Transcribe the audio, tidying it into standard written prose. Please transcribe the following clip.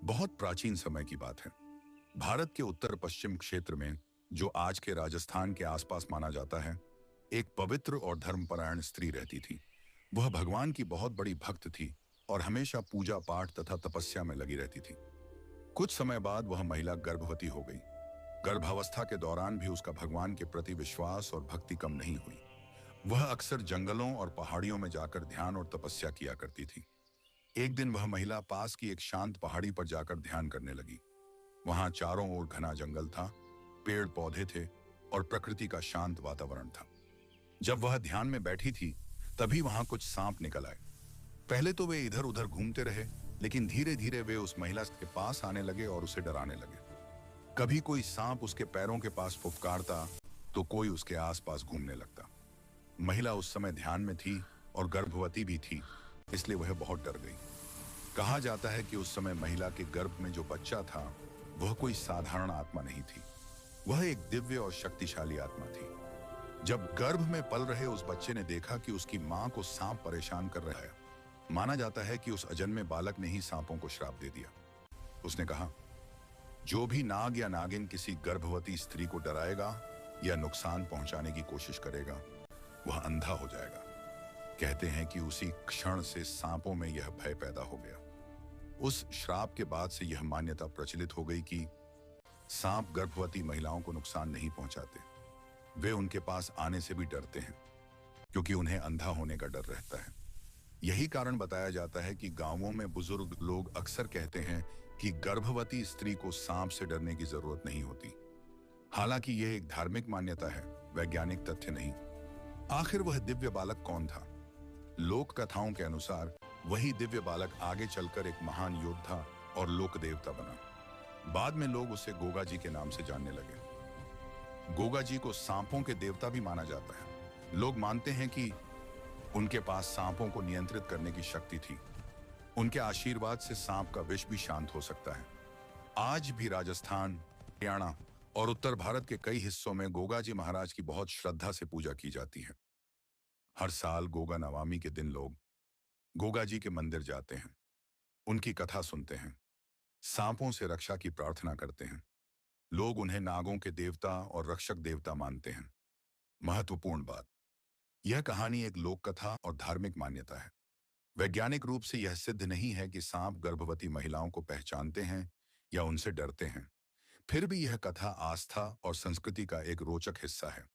बहुत प्राचीन समय की बात है। भारत के उत्तर पश्चिम क्षेत्र में, जो आज के राजस्थान के आसपास माना जाता है, एक पवित्र और धर्मपरायण स्त्री रहती थी। वह भगवान की बहुत बड़ी भक्त थी और हमेशा पूजा पाठ तथा तपस्या में लगी रहती थी। कुछ समय बाद वह महिला गर्भवती हो गई। गर्भावस्था के दौरान भी उसका भगवान के प्रति विश्वास और भक्ति कम नहीं हुई। वह अक्सर जंगलों और पहाड़ियों में जाकर ध्यान और तपस्या किया करती थी। एक दिन वह महिला पास की एक शांत पहाड़ी पर जाकर ध्यान करने लगी। वहां चारों ओर घना जंगल था, पेड़ पौधे थे और प्रकृति का शांत वातावरण था। जब वह ध्यान में बैठी थी, तभी वहां कुछ सांप निकल आए। पहले तो वे इधर उधर घूमते रहे, लेकिन धीरे धीरे वे उस महिला के पास आने लगे और उसे डराने लगे। कभी कोई सांप उसके पैरों के पास फुफकारता, तो कोई उसके आसपास घूमने लगता। महिला उस समय ध्यान में थी और गर्भवती भी थी, इसलिए वह बहुत डर गई। कहा जाता है कि उस समय महिला के गर्भ में जो बच्चा था, वह कोई साधारण आत्मा नहीं थी। वह एक दिव्य और शक्तिशाली आत्मा थी। जब गर्भ में पल रहे उस बच्चे ने देखा कि उसकी मां को सांप परेशान कर रहा है, माना जाता है कि उस अजन्मे बालक ने ही सांपों को श्राप दे दिया। उसने कहा, जो भी नाग या नागिन किसी गर्भवती स्त्री को डराएगा या नुकसान पहुंचाने की कोशिश करेगा, वह अंधा हो जाएगा। कहते हैं कि उसी क्षण से सांपों में यह भय पैदा हो गया। उस श्राप के बाद से यह मान्यता प्रचलित हो गई कि सांप गर्भवती महिलाओं को नुकसान नहीं पहुंचाते। वे उनके पास आने से भी डरते हैं, क्योंकि उन्हें अंधा होने का डर रहता है। यही कारण बताया जाता है कि गांवों में बुजुर्ग लोग अक्सर कहते हैं कि गर्भवती स्त्री को सांप से डरने की जरूरत नहीं होती। हालांकि यह एक धार्मिक मान्यता है, वैज्ञानिक तथ्य नहीं। आखिर वह दिव्य बालक कौन था? लोक कथाओं के अनुसार वही दिव्य बालक आगे चलकर एक महान योद्धा और लोक देवता बना। बाद में लोग उसे गोगा जी के नाम से जानने लगे। गोगा जी को सांपों के देवता भी माना जाता है। लोग मानते हैं कि उनके पास सांपों को नियंत्रित करने की शक्ति थी। उनके आशीर्वाद से सांप का विष भी शांत हो सकता है। आज भी राजस्थान, हरियाणा और उत्तर भारत के कई हिस्सों में गोगा जी महाराज की बहुत श्रद्धा से पूजा की जाती है। हर साल गोगा नवामी के दिन लोग गोगा जी के मंदिर जाते हैं, उनकी कथा सुनते हैं, सांपों से रक्षा की प्रार्थना करते हैं। लोग उन्हें नागों के देवता और रक्षक देवता मानते हैं। महत्वपूर्ण बात, यह कहानी एक लोक कथा और धार्मिक मान्यता है। वैज्ञानिक रूप से यह सिद्ध नहीं है कि सांप गर्भवती महिलाओं को पहचानते हैं या उनसे डरते हैं। फिर भी यह कथा आस्था और संस्कृति का एक रोचक हिस्सा है।